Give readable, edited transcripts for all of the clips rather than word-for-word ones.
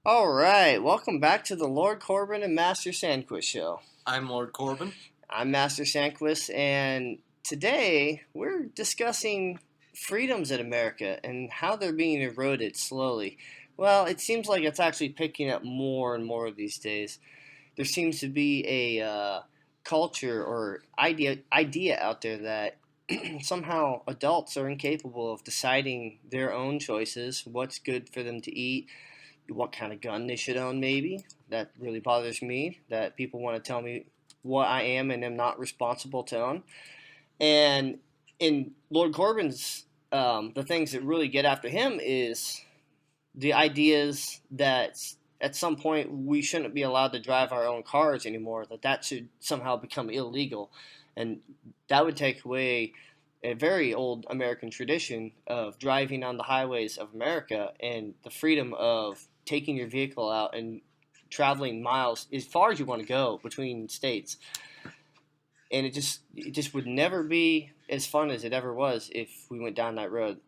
All right, welcome back to the Lord Corbin and Master Sandquist show. I'm Lord Corbin. I'm Master Sandquist, and today we're discussing freedoms in America and how they're being eroded slowly. Well, it seems like it's actually picking up more and more these days. There seems to be a culture or idea out there that somehow adults are incapable of deciding their own choices, what's good for them to eat, what kind of gun they should own, maybe. That really bothers me, that people want to tell me what I am and am not responsible to own. And in Lord Corbin's, the things that really get after him is the ideas that at some point we shouldn't be allowed to drive our own cars anymore, that should somehow become illegal. And that would take away a very old American tradition of driving on the highways of America and the freedom of taking your vehicle out and traveling miles as far as you want to go between states. And it just would never be as fun as it ever was if we went down that road.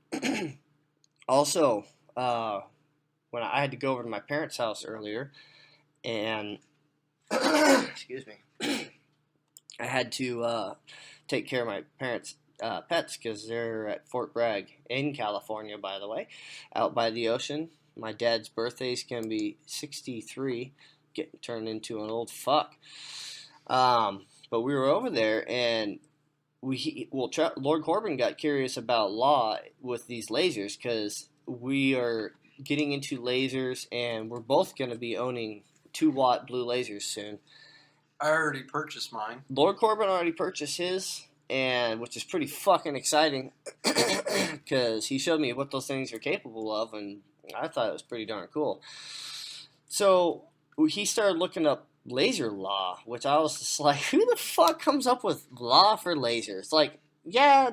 Also, when I had to go over to my parents' house earlier, and excuse me, I had to take care of my parents' pets because they're at Fort Bragg in California, by the way, out by the ocean. My dad's birthday is going to be 63, getting turned into an old fuck. But we were over there, and Lord Corbin got curious about law with these lasers because we are getting into lasers, and we're both going to be owning 2-watt blue lasers soon. I already purchased mine. Lord Corbin already purchased his, and which is pretty fucking exciting because he showed me what those things are capable of, and I thought it was pretty darn cool. So he started looking up laser law, which I was just like, who the fuck comes up with law for lasers? Like, yeah,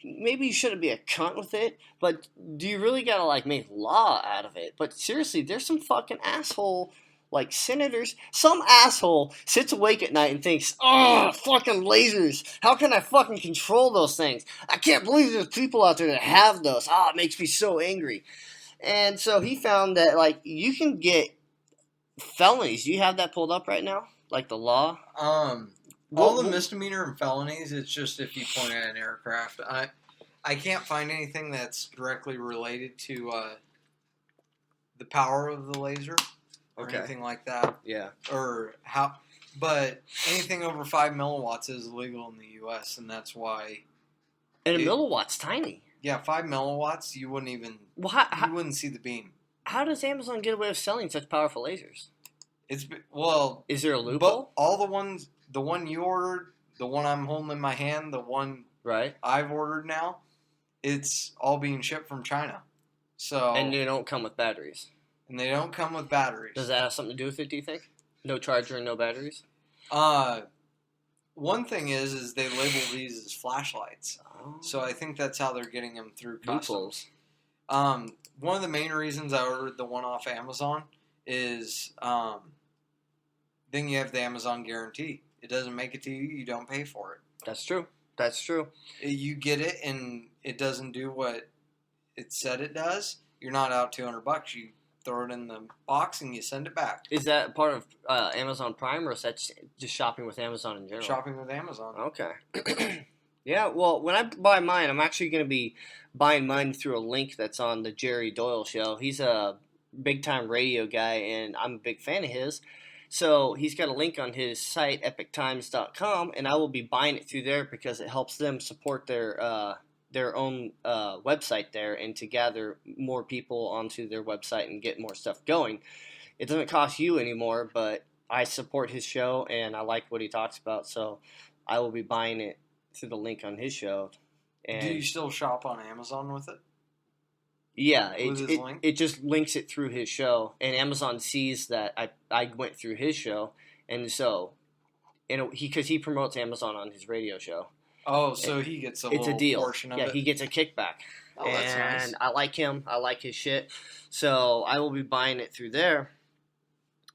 maybe you shouldn't be a cunt with it, but do you really gotta like make law out of it? But seriously, there's some fucking asshole like senators. Some asshole sits awake at night and thinks, oh, fucking lasers. How can I fucking control those things? I can't believe there's people out there that have those. Ah, it makes me so angry. And so he found that like you can get felonies. Do you have that pulled up right now? Like the law? All the misdemeanor and felonies, it's just if you point at an aircraft. I can't find anything that's directly related to the power of the laser or anything like that. Yeah. Or how, but anything over 5 milliwatts is illegal in the U.S., and that's why. And a milliwatt's tiny. Yeah, 5 milliwatts, you wouldn't even. Well, you wouldn't see the beam. How does Amazon get away with selling such powerful lasers? Is there a loophole? But all the one you ordered, the one I'm holding in my hand, the one I've ordered now, it's all being shipped from China. So and they don't come with batteries. And they don't come with batteries. Does that have something to do with it, do you think? No charger and no batteries? One thing is they label these as flashlights. Oh. So I think that's how they're getting them through customs. One of the main reasons I ordered the one off Amazon is then you have the Amazon guarantee. It doesn't make it to you, you don't pay for it. That's true. That's true. You get it and it doesn't do what it said it does. You're not out $200. You throw it in the box and you send it back. Is that part of Amazon Prime, or is that just shopping with Amazon in general? Shopping with Amazon. Okay. Yeah, well, when I buy mine, I'm actually going to be buying mine through a link that's on the Jerry Doyle show. He's a big-time radio guy, and I'm a big fan of his. So he's got a link on his site, epictimes.com, and I will be buying it through there because it helps them support their own website there and to gather more people onto their website and get more stuff going. It doesn't cost you anymore, but I support his show, and I like what he talks about, so I will be buying it through the link on his show. And do you still shop on Amazon with it? Yeah, it just links it through his show, and Amazon sees that I went through his show, and so because he promotes Amazon on his radio show. Oh, so he gets a little portion of it. Yeah, he gets a kickback. Oh, that's nice. And I like him. I like his shit. So I will be buying it through there.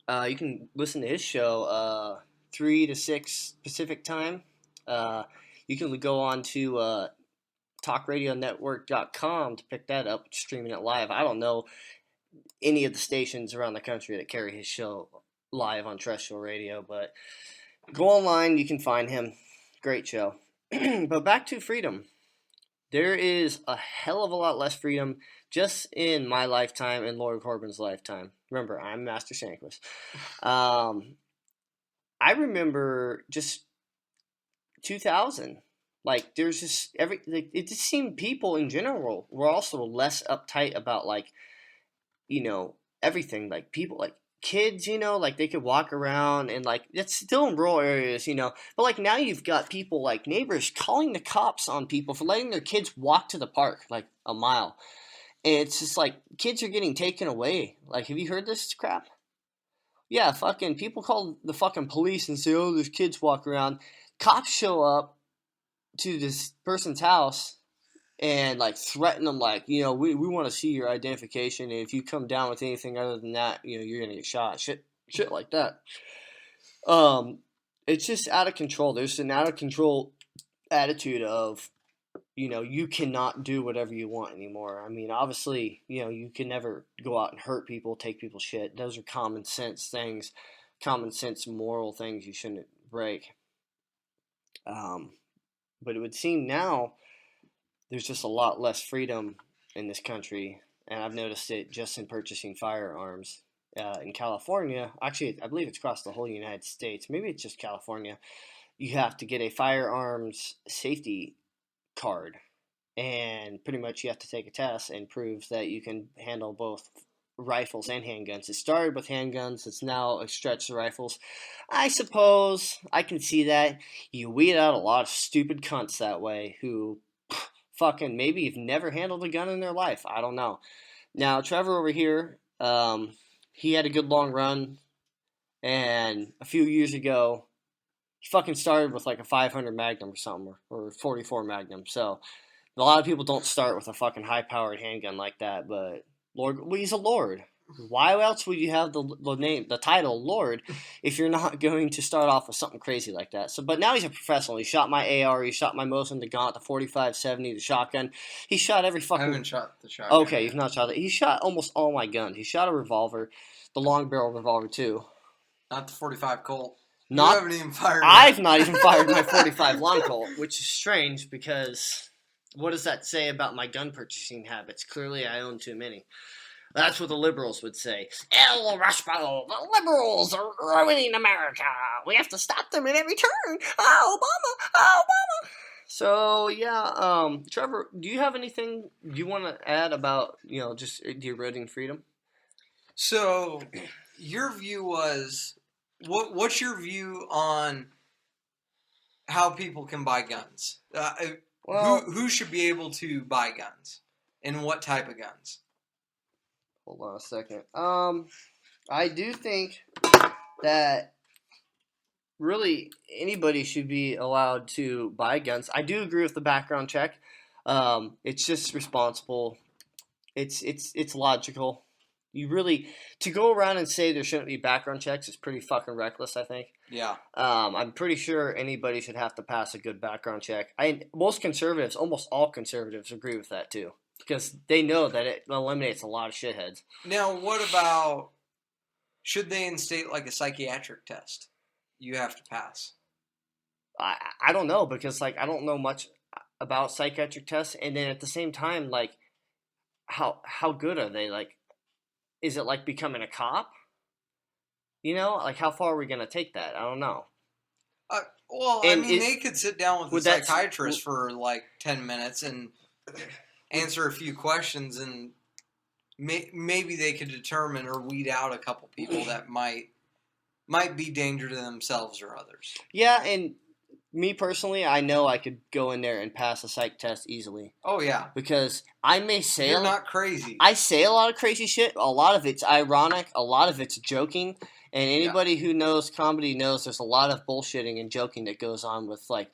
You can listen to his show 3 to 6 Pacific time. You can go on to talkradionetwork.com to pick that up, streaming it live. I don't know any of the stations around the country that carry his show live on terrestrial radio. But go online, you can find him. Great show. But back to freedom. There is a hell of a lot less freedom just in my lifetime and Lord Corbin's lifetime. Remember, I'm Master Sandquist. I remember just 2000. Like, there's just it just seemed people in general were also less uptight about, like, everything. Like, people, like, kids, like, they could walk around and, like, it's still in rural areas, but, like, now you've got people, like, neighbors calling the cops on people for letting their kids walk to the park, like, a mile. And it's just, like, kids are getting taken away. Like, have you heard this crap? Yeah, fucking people call the fucking police and say, oh, there's kids walking around. Cops show up to this person's house and, like, threaten them, like, we want to see your identification, and if you come down with anything other than that, you're gonna get shot. Shit like that. It's just out of control. There's an out of control attitude of, you cannot do whatever you want anymore. I mean, obviously, you can never go out and hurt people, take people's shit. Those are common sense things, common sense moral things you shouldn't break. But it would seem now there's just a lot less freedom in this country, and I've noticed it just in purchasing firearms. In California, actually, I believe it's across the whole United States. Maybe it's just California. You have to get a firearms safety card, and pretty much you have to take a test and prove that you can handle both rifles and handguns. It started with handguns. It's now stretched to rifles. I suppose I can see that. You weed out a lot of stupid cunts that way who fucking maybe have never handled a gun in their life. I don't know. Now, Trevor over here, he had a good long run, and a few years ago, he fucking started with like a 500 Magnum or something, or 44 Magnum. So, a lot of people don't start with a fucking high-powered handgun like that, but he's a lord. Why else would you have the title Lord if you're not going to start off with something crazy like that? So, but now he's a professional. He shot my AR. He shot my Mosin, the Gaunt, the 45-70, the shotgun. He shot every fucking. I haven't shot the shotgun. Okay, you've not shot it. He shot almost all my guns. He shot a revolver, the long barrel revolver too. Not the 45 Colt. You haven't even fired. I've not even fired my 45 long Colt, which is strange because what does that say about my gun purchasing habits? Clearly, I own too many. That's what the liberals would say. El Rushbo, the liberals are ruining America. We have to stop them at every turn. Obama. So, yeah, Trevor, do you have anything you want to add about, just the eroding freedom? So, your view was, what's your view on how people can buy guns? Who should be able to buy guns? And what type of guns? Hold on a second. I do think that really anybody should be allowed to buy guns. I do agree with the background check. It's just responsible. It's logical. You really to go around and say there shouldn't be background checks is pretty fucking reckless, I think. Yeah. I'm pretty sure anybody should have to pass a good background check. Almost all conservatives agree with that too. Because they know that it eliminates a lot of shitheads. Now, what about, should they instate like a psychiatric test you have to pass? I don't know, because like I don't know much about psychiatric tests, and then at the same time, like how good are they? Like, is it like becoming a cop? Like how far are we gonna take that? I don't know. They could sit down with a psychiatrist for like 10 minutes and answer a few questions, and maybe they could determine or weed out a couple people that might be danger to themselves or others. Yeah, and me personally, I know I could go in there and pass a psych test easily. Oh yeah, because I may say you're not crazy. I say a lot of crazy shit. A lot of it's ironic. A lot of it's joking. And anybody who knows comedy knows there's a lot of bullshitting and joking that goes on with like.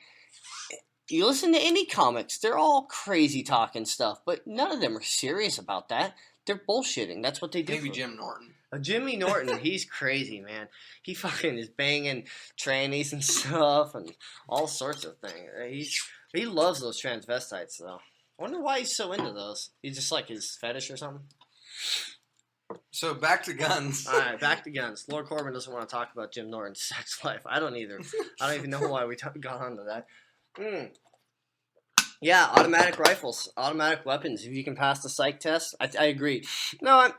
You listen to any comics, they're all crazy talking stuff, but none of them are serious about that. They're bullshitting. That's what they do. Maybe Jim Norton. Jimmy Norton, he's crazy, man. He fucking is banging trannies and stuff and all sorts of things. He loves those transvestites, though. I wonder why he's so into those. He's just like his fetish or something. So back to guns. All right, back to guns. Lord Corbin doesn't want to talk about Jim Norton's sex life. I don't either. I don't even know why we got onto that. Yeah, automatic rifles, automatic weapons. If you can pass the psych test, I agree. No,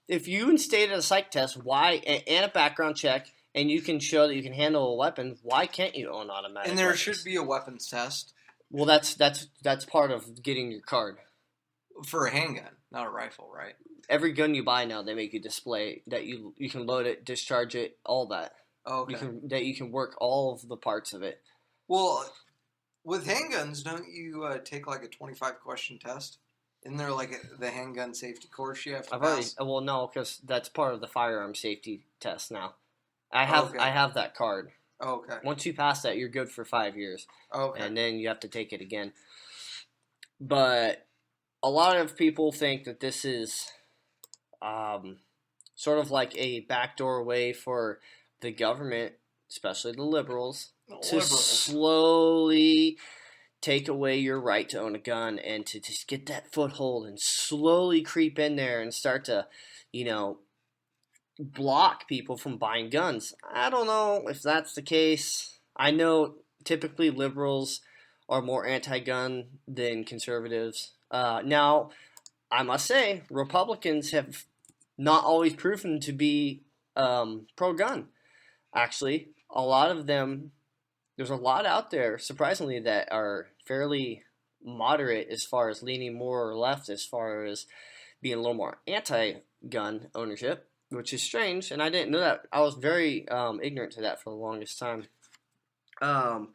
if you instated a psych test, why and a background check, and you can show that you can handle a weapon, why can't you own automatic? And there weapons? should be a weapons test. Well, that's part of getting your card for a handgun, not a rifle, right? Every gun you buy now, they make you display that you can load it, discharge it, all that. Oh, okay. You can work all of the parts of it. Well, with handguns, don't you take like a 25-question test? Isn't there like the handgun safety course you have to pass? Well, no, because that's part of the firearm safety test now. I have that card. Oh, okay. Once you pass that, you're good for 5 years. Okay. And then you have to take it again. But a lot of people think that this is sort of like a backdoor way for the government, especially the liberals, to slowly take away your right to own a gun and to just get that foothold and slowly creep in there and start to, block people from buying guns. I don't know if that's the case. I know typically liberals are more anti-gun than conservatives. Now, I must say, Republicans have not always proven to be pro-gun. Actually, a lot of them, there's a lot out there, surprisingly, that are fairly moderate as far as leaning more or left as far as being a little more anti-gun ownership, which is strange, and I didn't know that. I was very ignorant to that for the longest time. I'm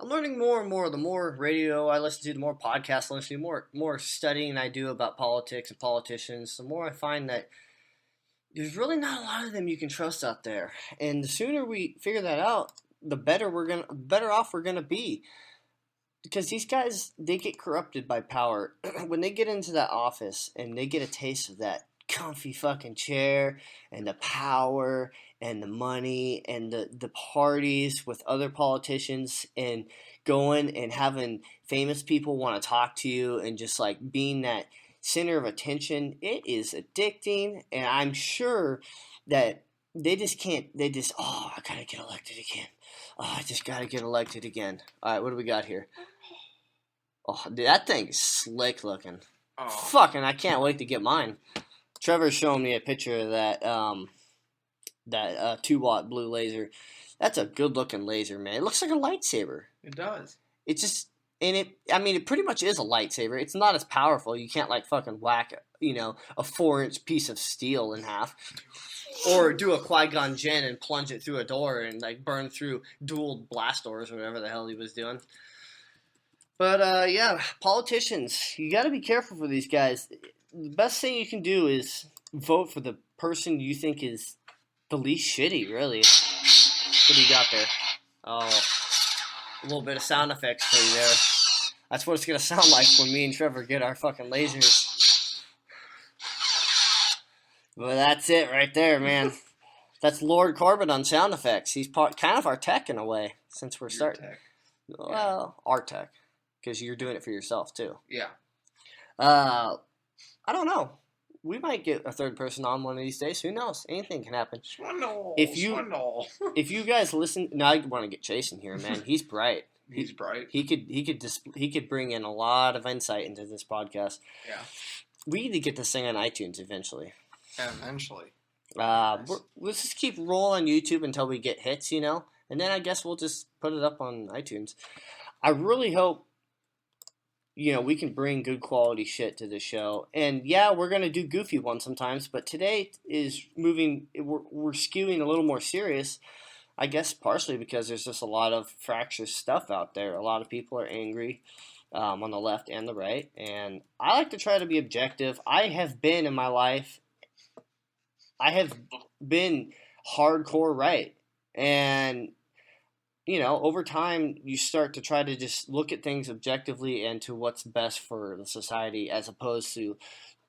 learning more and more. The more radio I listen to, the more podcasts I listen to, more studying I do about politics and politicians, the more I find that there's really not a lot of them you can trust out there. And the sooner we figure that out, the better off we're gonna be. Because these guys, they get corrupted by power. When they get into that office and they get a taste of that comfy fucking chair and the power and the money and the parties with other politicians and going and having famous people want to talk to you and just like being that center of attention, it is addicting. And I'm sure that I gotta get elected again. Oh, I just gotta get elected again. All right, what do we got here? Oh, dude, that thing is slick looking. Oh. Fucking, I can't wait to get mine. Trevor's showing me a picture of that 2-watt blue laser. That's a good looking laser, man. It looks like a lightsaber. It does. It's just, it pretty much is a lightsaber. It's not as powerful. You can't like fucking whack, a 4-inch piece of steel in half. Or do a Qui-Gon Jinn and plunge it through a door and like burn through dual blast doors or whatever the hell he was doing. But yeah, politicians, you got to be careful for these guys. The best thing you can do is vote for the person you think is the least shitty, really. What do you got there? Oh, a little bit of sound effects for you there. That's what it's going to sound like when me and Trevor get our fucking lasers. Well, that's it right there, man. That's Lord Corbin on sound effects. He's kind of our tech in a way, since we're starting. Tech. Well, our tech. Because you're doing it for yourself, too. Yeah. I don't know. We might get a third person on one of these days. Who knows? Anything can happen. Swindle. If you guys listen, now I want to get Chase in here, man. He's bright. He's bright. He could bring in a lot of insight into this podcast. Yeah. We need to get this thing on iTunes eventually. Eventually. Nice. Let's just keep rolling on YouTube until we get hits, and then I guess we'll just put it up on iTunes. I really hope we can bring good quality shit to the show. And yeah, we're going to do goofy ones sometimes, but today is moving, we're skewing a little more serious, I guess partially because there's just a lot of fractious stuff out there. A lot of people are angry on the left and the right, and I like to try to be objective. I have been in my life, hardcore right, and over time, you start to try to just look at things objectively and to what's best for the society as opposed to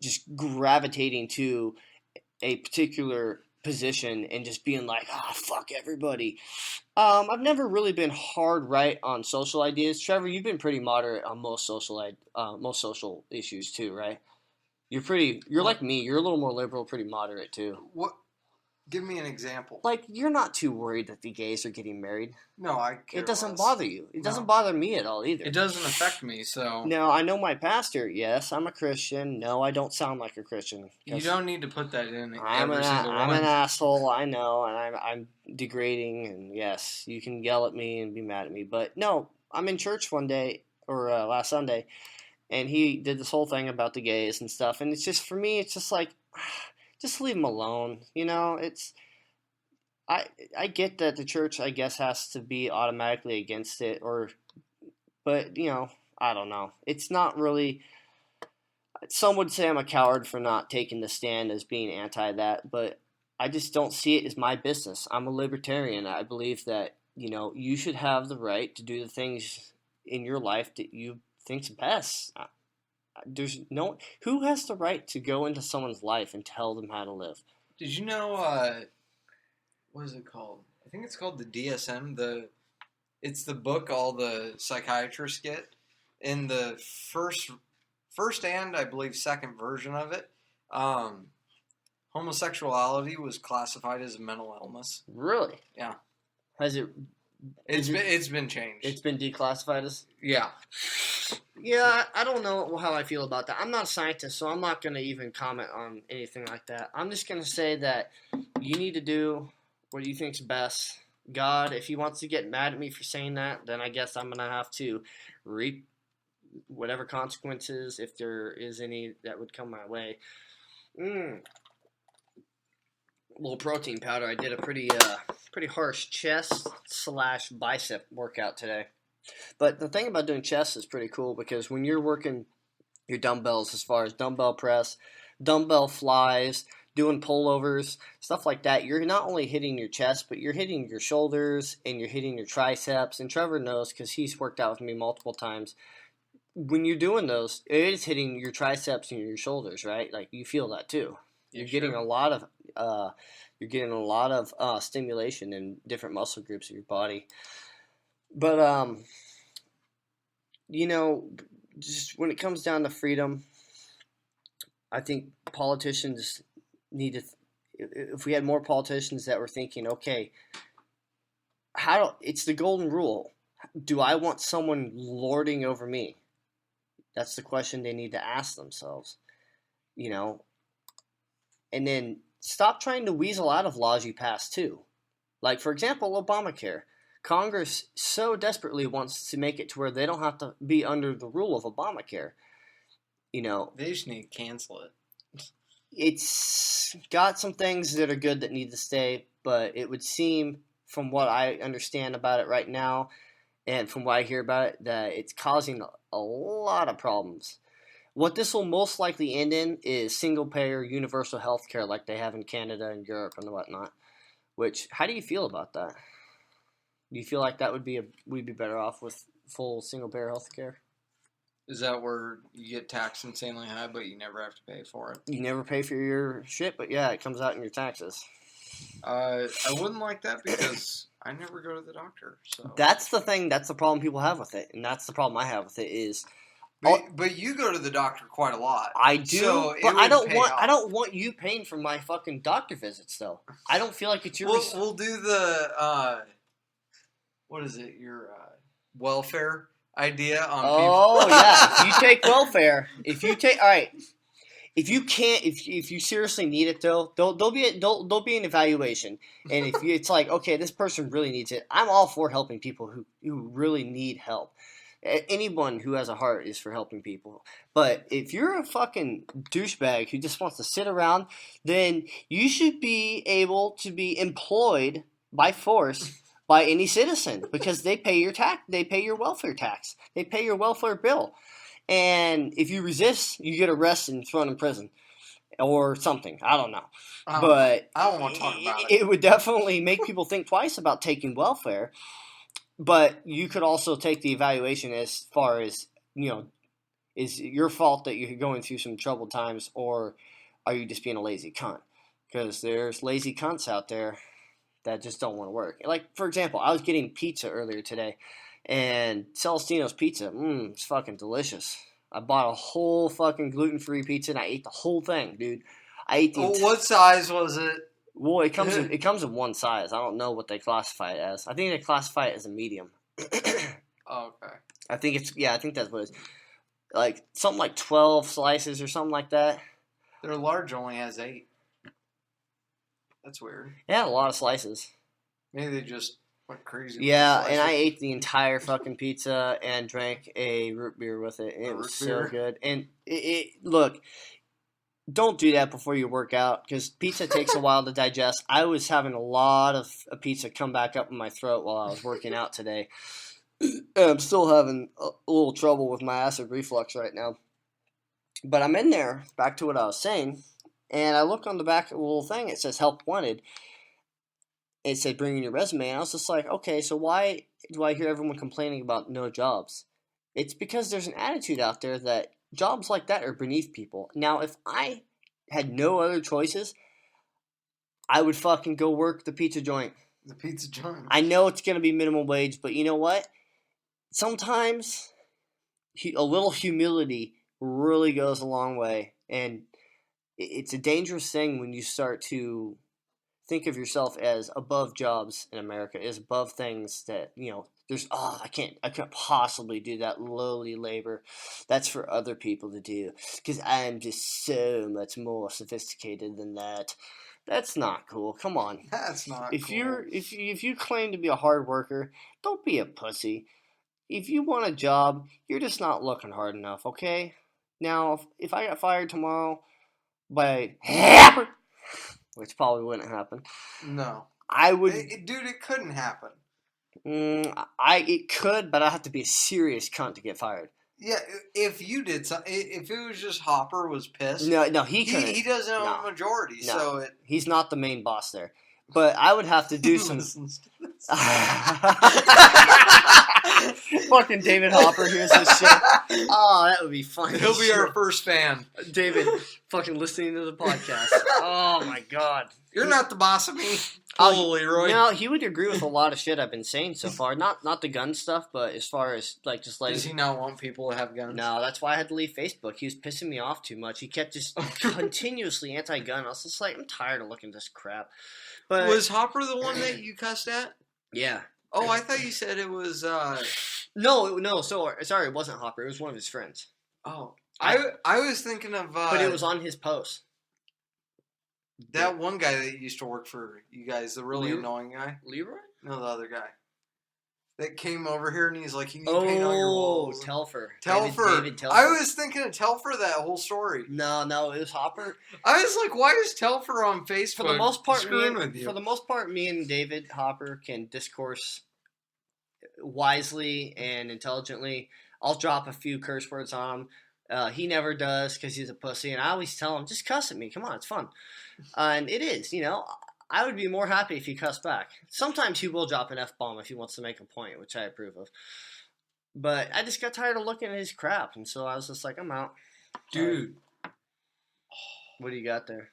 just gravitating to a particular position and just being like, fuck everybody. I've never really been hard right on social ideas. Trevor, you've been pretty moderate on most social issues too, right? You're like me. You're a little more liberal, pretty moderate too. What? Give me an example. Like, you're not too worried that the gays are getting married. No, I care It doesn't less. bother you. It doesn't bother me at all either. It doesn't affect me, so... Now, I know my pastor. Yes, I'm a Christian. No, I don't sound like a Christian. You don't need to put that in I'm every single one. I'm an asshole, I know, and I'm degrading, and yes, you can yell at me and be mad at me. But, no, I'm in church one day, or last Sunday, and he did this whole thing about the gays and stuff, and it's just, for me, it's just like, just leave them alone, you know, it's... I get that the church, I guess, has to be automatically against it, but, you know, I don't know. It's not really, some would say I'm a coward for not taking the stand as being anti that, but I just don't see it as my business. I'm a libertarian. I believe that, you know, you should have the right to do the things in your life that you think's best. There's no, who has the right to go into someone's life and tell them how to live? Did you know, what is it called? I think it's called the DSM. It's the book all the psychiatrists get. In the first and I believe second version of it, homosexuality was classified as a mental illness. Really? Yeah. Has it? It's been changed. It's been declassified as. Yeah. Yeah, I don't know how I feel about that. I'm not a scientist, so I'm not going to even comment on anything like that. I'm just going to say that you need to do what you think's best. God, if he wants to get mad at me for saying that, then I guess I'm going to have to reap whatever consequences, if there is any, that would come my way. A little protein powder. I did a pretty harsh chest / bicep workout today. But the thing about doing chest is pretty cool, because when you're working your dumbbells, as far as dumbbell press, dumbbell flies, doing pullovers, stuff like that, you're not only hitting your chest, but you're hitting your shoulders and you're hitting your triceps. And Trevor knows, because he's worked out with me multiple times. When you're doing those, it is hitting your triceps and your shoulders, right? Like, you feel that too. You're getting a lot of stimulation in different muscle groups of your body. But you know, just when it comes down to freedom, I think politicians need to. If we had more politicians that were thinking, okay, it's the golden rule. Do I want someone lording over me? That's the question they need to ask themselves. You know, and then stop trying to weasel out of laws you pass too. Like, for example, Obamacare. Congress so desperately wants to make it to where they don't have to be under the rule of Obamacare. You know, they just need to cancel it. It's got some things that are good that need to stay, but it would seem, from what I understand about it right now, and from what I hear about it, that it's causing a lot of problems. What this will most likely end in is single-payer universal health care like they have in Canada and Europe and whatnot. Which, how do you feel about that? Do you feel like that we'd be better off with full single-payer health care? Is that where you get taxed insanely high, but you never have to pay for it? You never pay for your shit, but yeah, it comes out in your taxes. I wouldn't like that, because I never go to the doctor. So that's the thing. That's the problem people have with it, and that's the problem I have with it is. But you go to the doctor quite a lot. I do, so but I don't want you paying for my fucking doctor visits, though. I don't feel like it's your. We'll do the what is it? Your welfare idea on people. Oh yeah, if you take welfare, all right. If you can't, if you seriously need it though, there'll be an evaluation, and if it's like, okay, this person really needs it, I'm all for helping people who really need help. Anyone who has a heart is for helping people. But if you're a fucking douchebag who just wants to sit around, then you should be able to be employed by force by any citizen, because they pay your they pay your welfare tax, they pay your welfare bill. And if you resist, you get arrested and thrown in prison or something. I don't know. But I don't want to talk about it. It would definitely make people think twice about taking welfare. But you could also take the evaluation as far as, you know, is it your fault that you're going through some troubled times, or are you just being a lazy cunt? Because there's lazy cunts out there that just don't want to work. Like, for example, I was getting pizza earlier today, and Celestino's Pizza, it's fucking delicious. I bought a whole fucking gluten-free pizza and I ate the whole thing, dude. I ate the what size was it? Well, it comes in one size. I don't know what they classify it as. I think they classify it as a medium. Oh, okay. I think that's what it is. Like something like 12 slices or something like that. Their large only has 8. That's weird. It had a lot of slices. Maybe they just went crazy. Yeah, and I ate the entire fucking pizza and drank a root beer with it. And it was so good. And look, don't do that before you work out because pizza takes a while to digest. I was having a lot of pizza come back up in my throat while I was working out today. And I'm still having a little trouble with my acid reflux right now. But I'm in there, back to what I was saying, and I look on the back of the little thing, it says help wanted. It said bring in your resume, and I was just like, okay, so why do I hear everyone complaining about no jobs? It's because there's an attitude out there that jobs like that are beneath people. Now, if I had no other choices, I would fucking go work the pizza joint. The pizza joint. I know it's going to be minimum wage, but you know what? Sometimes a little humility really goes a long way, and it's a dangerous thing when you start to think of yourself as above jobs in America, as above things that, there's, I can't possibly do that lowly labor. That's for other people to do, because I'm just so much more sophisticated than that. That's not cool. Come on. That's not cool. If you claim to be a hard worker, don't be a pussy. If you want a job, you're just not looking hard enough, okay? Now, if I got fired tomorrow by Happer, which probably wouldn't happen. No. I would... Dude, it couldn't happen. It could, but I'd have to be a serious cunt to get fired. Yeah, if you did something, if it was just Hopper was pissed. No, he couldn't. He doesn't own a majority, so he's not the main boss there. But I would have to do some... Fucking David Hopper hears this shit. Oh, that would be funny. He'll be our first fan. David, fucking listening to the podcast. Oh my god. You're not the boss of me. Oh, Leroy. No, he would agree with a lot of shit I've been saying so far. Not the gun stuff, but as far as just like. Does he not want people to have guns? No, that's why I had to leave Facebook. He was pissing me off too much. He kept just continuously anti-gun. I was just like, I'm tired of looking at this crap. But was Hopper the one that you cussed at? Yeah. Oh, I thought you said it was. No. Sorry, it wasn't Hopper. It was one of his friends. Oh, I was thinking of. But it was on his post. That one guy that used to work for you guys, the really annoying guy. Leroy? No, the other guy. That came over here and he's like, you can paint on your walls. Telfer. David Telfer. I was thinking of Telfer that whole story. No, it was Hopper. I was like, why is Telfer on Facebook for the most part, with you? For the most part, me and David Hopper can discourse wisely and intelligently. I'll drop a few curse words on him. He never does because he's a pussy, and I always tell him, just cuss at me. Come on, it's fun. And it is, I would be more happy if he cussed back. Sometimes he will drop an F-bomb if he wants to make a point, which I approve of. But I just got tired of looking at his crap, and so I was just like, I'm out. Dude. What do you got there?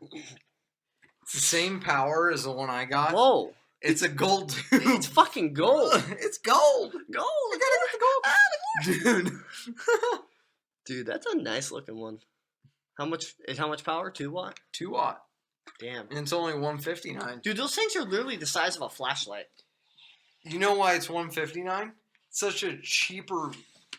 It's the same power as the one I got. Whoa. It's a gold tube. It's fucking gold. It's gold. Gold. I gotta get the gold. Dude. Dude, that's a nice looking one. How much power? 2 watt? 2 watt. Damn. And it's only 159. Dude, those things are literally the size of a flashlight. You know why it's 159? It's such a cheaper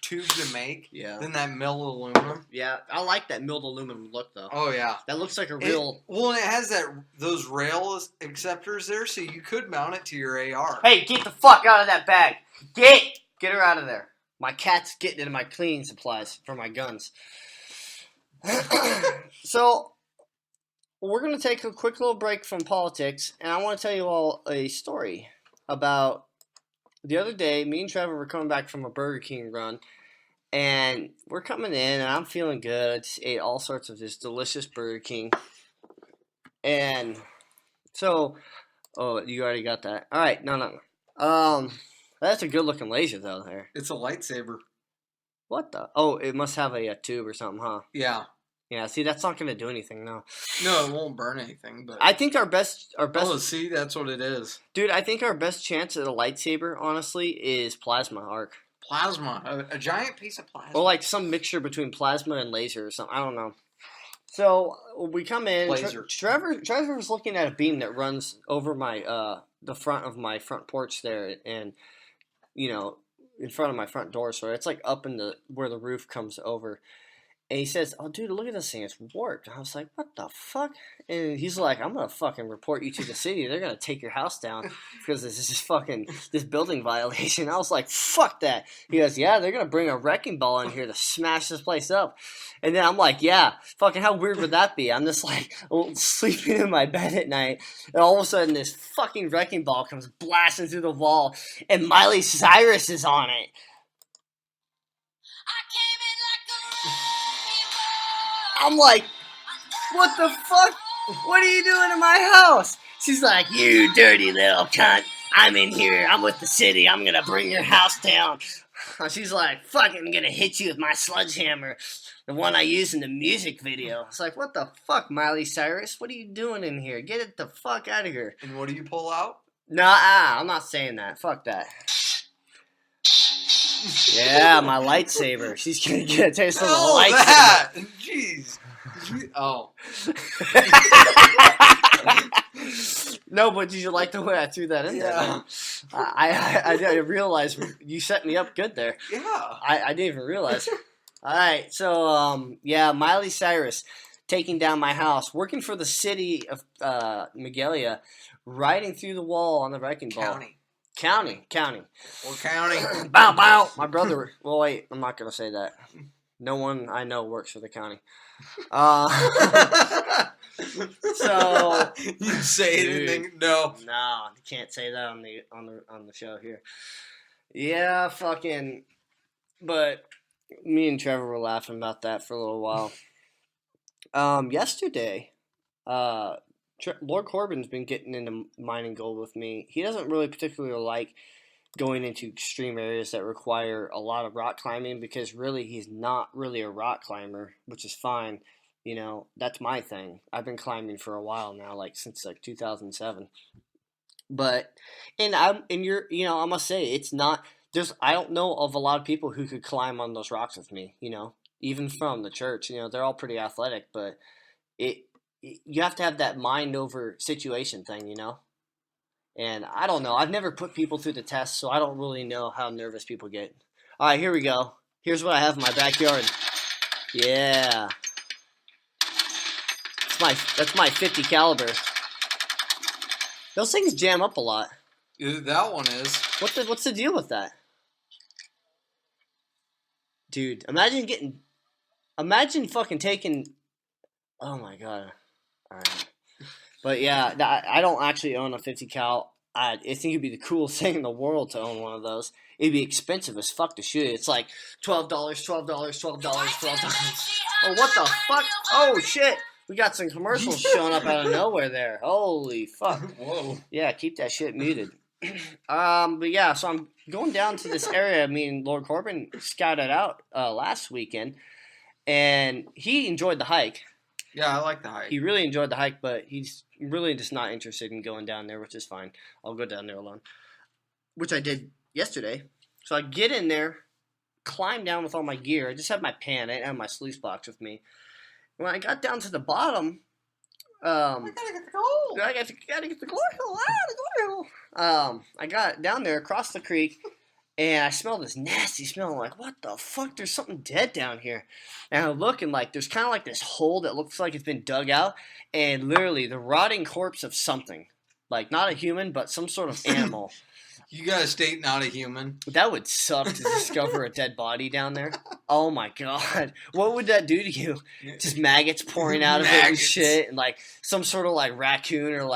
tube to make than that milled aluminum. Yeah, I like that milled aluminum look though. Oh yeah. That looks like a real... and it has those rail acceptors there, so you could mount it to your AR. Hey, get the fuck out of that bag. Get her out of there. My cat's getting into my cleaning supplies for my guns. So, we're going to take a quick little break from politics, and I want to tell you all a story about the other day. Me and Trevor were coming back from a Burger King run, and we're coming in, and I'm feeling good. I just ate all sorts of this delicious Burger King. And so, you already got that. All right, no. That's a good-looking laser, though, there. It's a lightsaber. What the? Oh, it must have a tube or something, huh? Yeah. Yeah, see, that's not going to do anything, no. No, it won't burn anything, but... I think our best... Oh, see, that's what it is. Dude, I think our best chance at a lightsaber, honestly, is plasma arc. Plasma. A giant piece of plasma. Or like some mixture between plasma and laser or something. I don't know. So we come in. Trevor's looking at a beam that runs over my the front of my front porch there, and in front of my front door. So it's like up in the where the roof comes over. And he says, "Oh, dude, look at this thing. It's warped." And I was like, "What the fuck?" And he's like, "I'm going to fucking report you to the city. They're going to take your house down because this building violation." I was like, "Fuck that." He goes, "Yeah, they're going to bring a wrecking ball in here to smash this place up." And then I'm like, "Yeah, fucking how weird would that be?" I'm just like sleeping in my bed at night. And all of a sudden, this fucking wrecking ball comes blasting through the wall. And Miley Cyrus is on it. I'm like, "What the fuck? What are you doing in my house?" She's like, "You dirty little cunt. I'm in here. I'm with the city. I'm going to bring your house down." She's like, "Fucking going to hit you with my sledgehammer. The one I used in the music video." It's like, "What the fuck, Miley Cyrus? What are you doing in here? Get it the fuck out of here." And what do you pull out? Nah, I'm not saying that. Fuck that. Yeah, my lightsaber. She's gonna get a taste of the lightsaber. That! Jeez. Oh. No, but did you like the way I threw that in there? I realized you set me up good there. Yeah. I didn't even realize. All right, so Miley Cyrus taking down my house, working for the city of Magalia, riding through the wall on the wrecking ball. County. Or county. Bow, bow. My brother. Well, wait. I'm not going to say that. No one I know works for the county. So you say anything? No, you can't say that on the show here. Yeah, fucking. But me and Trevor were laughing about that for a little while. Yesterday, Lord Corbin's been getting into mining gold with me. He doesn't really particularly like going into extreme areas that require a lot of rock climbing because really he's not really a rock climber, which is fine. That's my thing. I've been climbing for a while now, since 2007. But I must say it's not. I don't know of a lot of people who could climb on those rocks with me. Even from the church. They're all pretty athletic, but you have to have that mind over situation thing, And I don't know. I've never put people through the test, so I don't really know how nervous people get. All right, here we go. Here's what I have in my backyard. Yeah. That's my 50 caliber. Those things jam up a lot. That one is. What's the deal with that? Dude, imagine fucking taking. Oh my god. All right. But yeah, I don't actually own a 50 cal. I think it'd be the coolest thing in the world to own one of those. It'd be expensive as fuck to shoot it. It's like $12, $12. Oh, what the fuck? Oh shit! We got some commercials showing up out of nowhere there. Holy fuck! Whoa! Yeah, keep that shit muted. But yeah, so I'm going down to this area. Me and Lord Corbin scouted out last weekend, and he enjoyed the hike. Yeah, I like the hike. He really enjoyed the hike, but he's really just not interested in going down there, which is fine. I'll go down there alone, which I did yesterday. So I get in there, climb down with all my gear. I just have my pan. I didn't have my sluice box with me. When I got down to the bottom, I gotta get the gold. I gotta get the glory hole. I got down there across the creek, and I smelled this nasty smell. I'm like, what the fuck? There's something dead down here. And I look, and there's kind of like this hole that looks like it's been dug out, and literally the rotting corpse of something. Not a human, but some sort of animal. You gotta state not a human. That would suck to discover a dead body down there. Oh my god. What would that do to you? Just maggots pouring out of it and shit, and some sort of raccoon or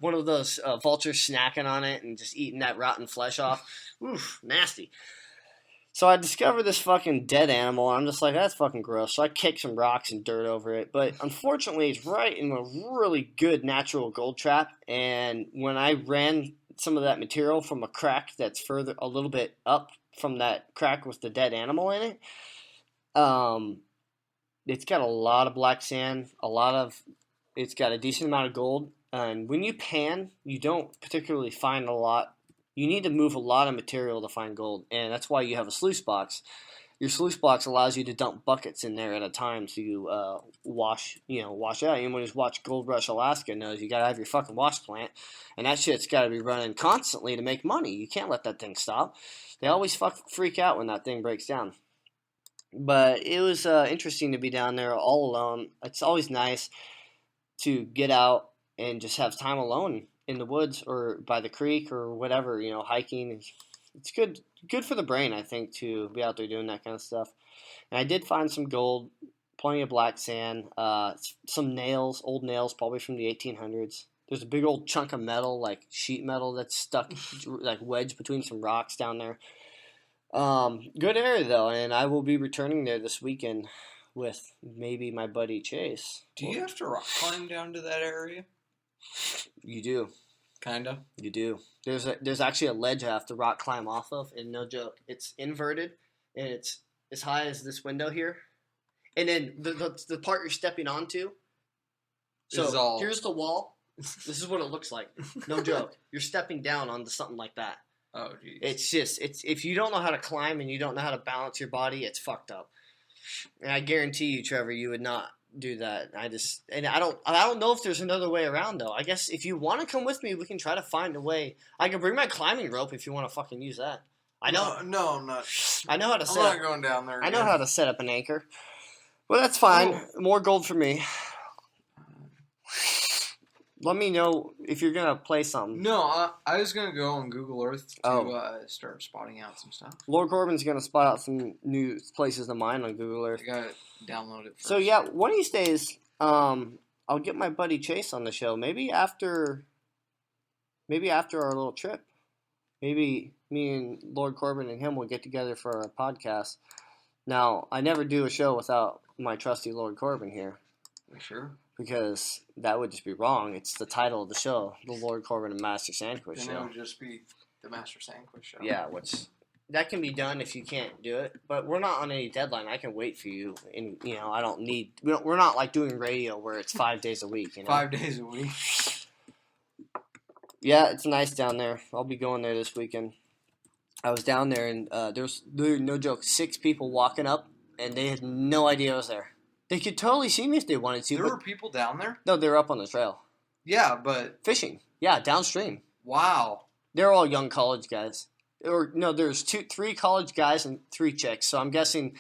one of those vultures snacking on it and just eating that rotten flesh off. Oof, nasty. So I discovered this fucking dead animal, and I'm just like, that's fucking gross. So I kicked some rocks and dirt over it, but unfortunately it's right in a really good natural gold trap, and when I ran some of that material from a crack that's further a little bit up from that crack with the dead animal in it, it's got a lot of black sand, it's got a decent amount of gold, and when you pan, you don't particularly find a lot You need to move a lot of material to find gold, and that's why you have a sluice box. Your sluice box allows you to dump buckets in there at a time to wash out. Anyone who's watched Gold Rush Alaska knows you gotta have your fucking wash plant, and that shit's gotta be running constantly to make money. You can't let that thing stop. They always freak out when that thing breaks down. But it was interesting to be down there all alone. It's always nice to get out and just have time alone in the woods or by the creek or whatever, hiking. It's good for the brain, I think, to be out there doing that kind of stuff. And I did find some gold, plenty of black sand, some nails, old nails, probably from the 1800s. There's a big old chunk of metal, like sheet metal, that's stuck, like wedged between some rocks down there. Good area, though, and I will be returning there this weekend with maybe my buddy Chase. Do you have to rock climb down to that area? You do. Kinda. You do. There's actually a ledge I have to rock climb off of, and no joke, it's inverted, and it's as high as this window here. And then the part you're stepping onto, so here's the wall. This is what it looks like. No joke. You're stepping down onto something like that. Oh, geez. It's if you don't know how to climb and you don't know how to balance your body, it's fucked up. And I guarantee you, Trevor, you would not do that. I don't know if there's another way around, though. I guess if you want to come with me, we can try to find a way. I can bring my climbing rope if you want to fucking use that. No, I'm not. I know how to set I'm up. not going down there. I know how to set up an anchor. Well, that's fine. More gold for me. Let me know if you're going to play something. No, I was going to go on Google Earth to start spotting out some stuff. Lord Corbin's going to spot out some new places of mine on Google Earth. I got to download it first. So, yeah, one of these days, I'll get my buddy Chase on the show. Maybe after our little trip. Maybe me and Lord Corbin and him will get together for a podcast. Now, I never do a show without my trusty Lord Corbin here. Sure. Because that would just be wrong. It's the title of the show, the Lord Corbin and Master Sandquist Show. Then it would just be the Master Sandquist Show. Yeah, that can be done if you can't do it. But we're not on any deadline. I can wait for you, and I don't need. We're not like doing radio where it's 5 days a week. 5 days a week. Yeah, it's nice down there. I'll be going there this weekend. I was down there, and there was no joke, 6 people walking up, and they had no idea I was there. They could totally see me if they wanted to. There were people down there? No, they were up on the trail. Yeah, but... Fishing. Yeah, downstream. Wow. They're all young college guys. There's 3 college guys and 3 chicks. So I'm guessing,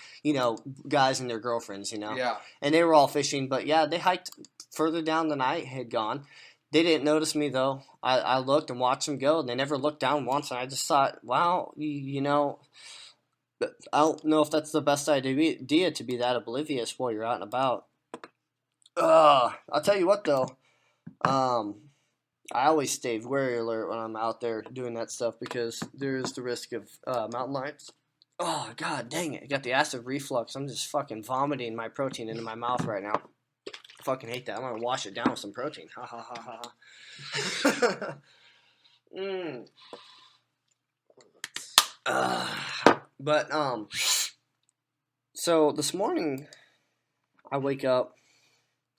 guys and their girlfriends, Yeah. And they were all fishing. But, yeah, they hiked further down than I had gone. They didn't notice me, though. I looked and watched them go, and they never looked down once. And I just thought, wow, I don't know if that's the best idea to be that oblivious while you're out and about. I'll tell you what, though. I always stay very alert when I'm out there doing that stuff because there's the risk of mountain lions. Oh, God dang it. I got the acid reflux. I'm just fucking vomiting my protein into my mouth right now. I fucking hate that. I'm going to wash it down with some protein. Ha, ha, ha, ha. But, so this morning, I wake up,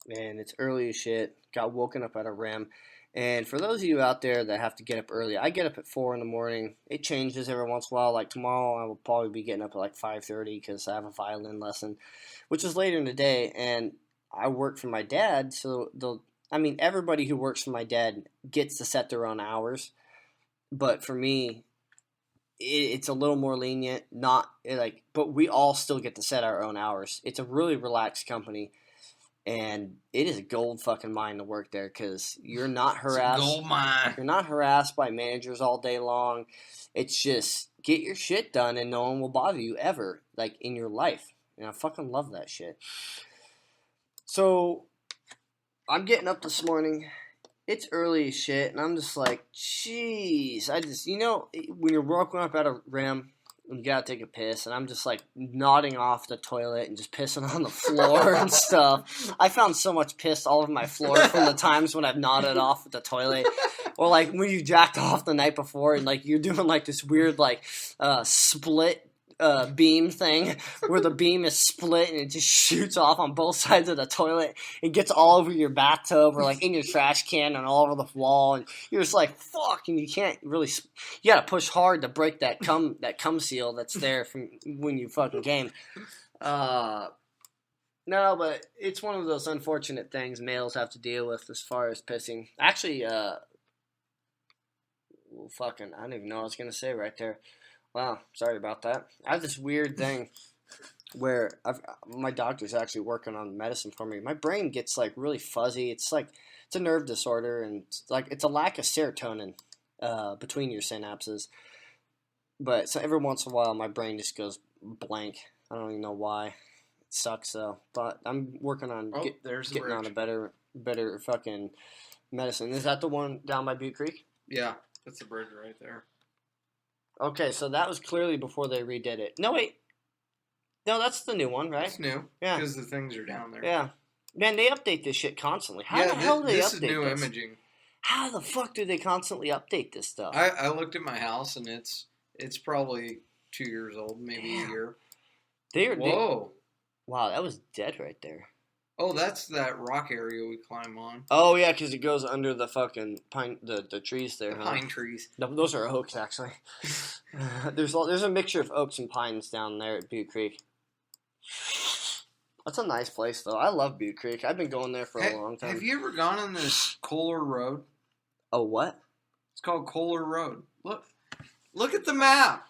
and it's early as shit, got woken up at a REM, and for those of you out there that have to get up early, I get up at 4 in the morning. It changes every once in a while. Like tomorrow, I will probably be getting up at like 5:30 because I have a violin lesson, which is later in the day, and I work for my dad, so everybody who works for my dad gets to set their own hours, but for me, it's a little more lenient, but we all still get to set our own hours. It's a really relaxed company, and it is a gold fucking mine to work there because you're not harassed. It's a gold mine. You're not harassed by managers all day long. It's just get your shit done, and no one will bother you ever, in your life. And I fucking love that shit. So I'm getting up this morning. It's early as shit, and I'm just like, jeez. I just, when you're woken up at a REM, you gotta take a piss, and I'm just like nodding off the toilet and just pissing on the floor and stuff. I found so much piss all over my floor from the times when I've nodded off at the toilet. Or when you jacked off the night before and you're doing this weird split beam thing where the beam is split and it just shoots off on both sides of the toilet. It gets all over your bathtub or like in your trash can and all over the wall, and you're just like fuck, and you can't really. You gotta push hard to break that cum seal that's there from when you fucking came. No, but it's one of those unfortunate things males have to deal with as far as pissing. Actually, fucking, I don't even know what I was gonna say right there. Wow, sorry about that. I have this weird thing where my doctor's actually working on medicine for me. My brain gets like really fuzzy. It's like it's a nerve disorder, and it's a lack of serotonin between your synapses. But so every once in a while, my brain just goes blank. I don't even know why. It sucks though. But I'm working on getting on a better fucking medicine. Is that the one down by Butte Creek? Yeah, that's the bridge right there. Okay, so that was clearly before they redid it. No, wait. No, that's the new one, right? It's new. Yeah. Because the things are down there. Yeah. Man, they update this shit constantly. How the hell do they update this? This is new imaging. How the fuck do they constantly update this stuff? I looked at my house, and it's probably 2 years old, maybe a year. Whoa. Wow, that was dead right there. Oh, that's that rock area we climb on. Oh, yeah, because it goes under the fucking pine, the trees there, the pine trees. No, those are oaks, actually. There's a mixture of oaks and pines down there at Butte Creek. That's a nice place, though. I love Butte Creek. I've been going there for a long time. Have you ever gone on this Kohler Road? Oh, what? It's called Kohler Road. Look at the map.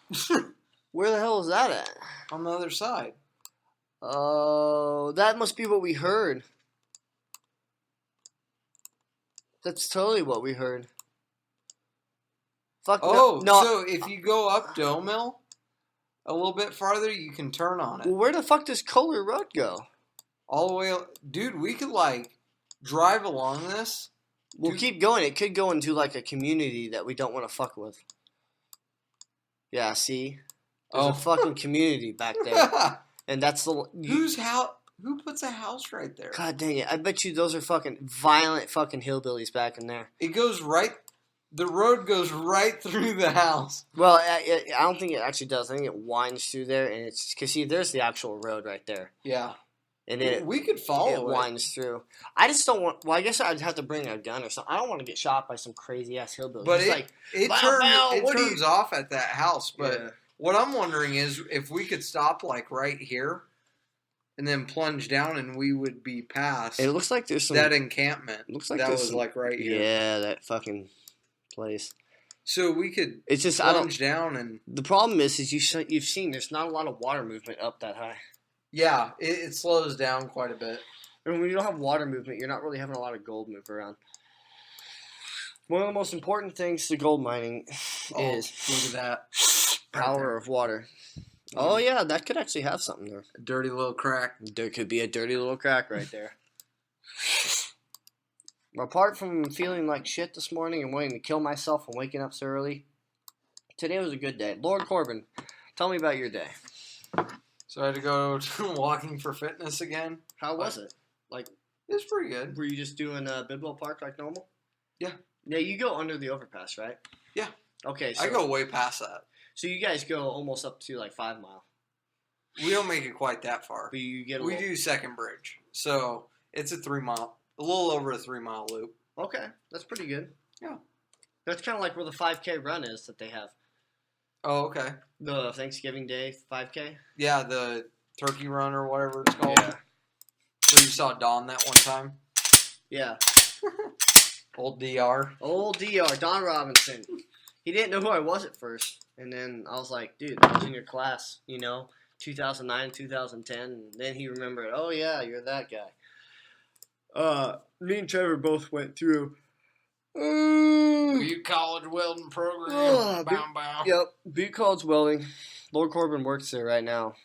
Where the hell is that at? On the other side. Oh, that must be what we heard. That's totally what we heard. Fuck no. So if you go up Doe Mill a little bit farther, you can turn on it. Well, where the fuck does Kohler Road go? All the way, dude. We could drive along this. We'll keep going. It could go into like a community that we don't want to fuck with. Yeah, see, there's a fucking community back there. And that's who puts a house right there? God dang it. I bet you those are fucking violent fucking hillbillies back in there. The road goes right through the house. Well, I don't think it actually does. I think it winds through there, and it's, because see, there's the actual road right there. Yeah. And then we could follow it. It winds through. I just don't want, well, I guess I'd have to bring a gun or something. I don't want to get shot by some crazy ass hillbilly. But it turns off at that house, but... Yeah. What I'm wondering is if we could stop right here and then plunge down and we would be past it looks like there's some, that encampment. Looks like that was right here. Yeah, that fucking place. So we could plunge down and... The problem is you've seen there's not a lot of water movement up that high. Yeah, it slows down quite a bit. And when you don't have water movement, you're not really having a lot of gold move around. One of the most important things to gold mining is... Look at that. Power of water. Oh, yeah, that could actually have something there. A dirty little crack. There could be a dirty little crack right there. Apart from feeling like shit this morning and wanting to kill myself and waking up so early, today was a good day. Lord Corbin, tell me about your day. So I had to go walking for fitness again. How was it? It was pretty good. Were you just doing Bidwell Park like normal? Yeah. Yeah, you go under the overpass, right? Yeah. Okay, so... I go way past that. So you guys go almost up to 5 Mile. We don't make it quite that far. But you get we do Second Bridge. So it's a little over a 3 mile loop. Okay, that's pretty good. Yeah. That's kind of like where the 5K run is that they have. Oh, okay. The Thanksgiving Day 5K? Yeah, the turkey run or whatever it's called. Yeah. Where you saw Don that one time? Yeah. Old DR. Old DR, Don Robinson. He didn't know who I was at first. And then I was like, dude, I was in your class, 2009, 2010. And then he remembered, oh, yeah, you're that guy. Me and Trevor both went through... Butte College welding program. Yep, Butte College welding. Lord Corbin works there right now.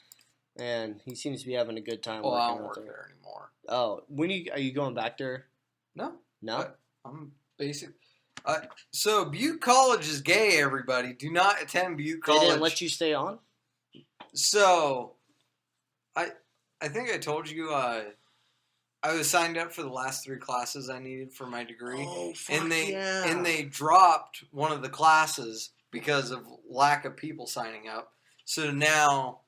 And he seems to be having a good time working I don't out work there. there anymore. Oh, are you going back there? No. No? I'm basic... so Butte College is gay, everybody. Do not attend Butte College. They didn't let you stay on? So, I think I told you I was signed up for the last 3 classes I needed for my degree. Oh, fuck and yeah. And they dropped one of the classes because of lack of people signing up. So now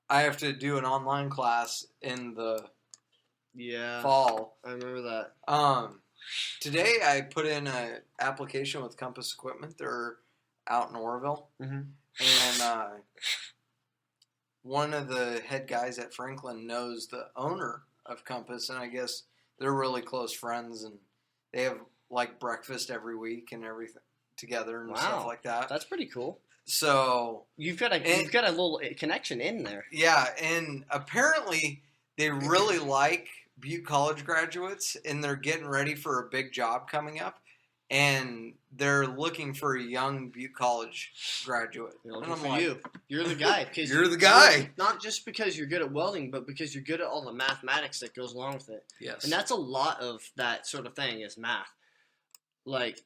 I have to do an online class in the fall. I remember that. Today I put in an application with Compass Equipment. They're out in Orville. Mm-hmm. And one of the head guys at Franklin knows the owner of Compass, and I guess they're really close friends, and they have like breakfast every week and everything together and stuff like that. That's pretty cool. So you've got a little connection in there. Yeah, and apparently they really like Butte College graduates, and they're getting ready for a big job coming up, and they're looking for a young Butte College graduate. And I'm like, you're the guy. You're the guy. Not just because you're good at welding, but because you're good at all the mathematics that goes along with it. Yes. And that's a lot of that sort of thing is math. Like,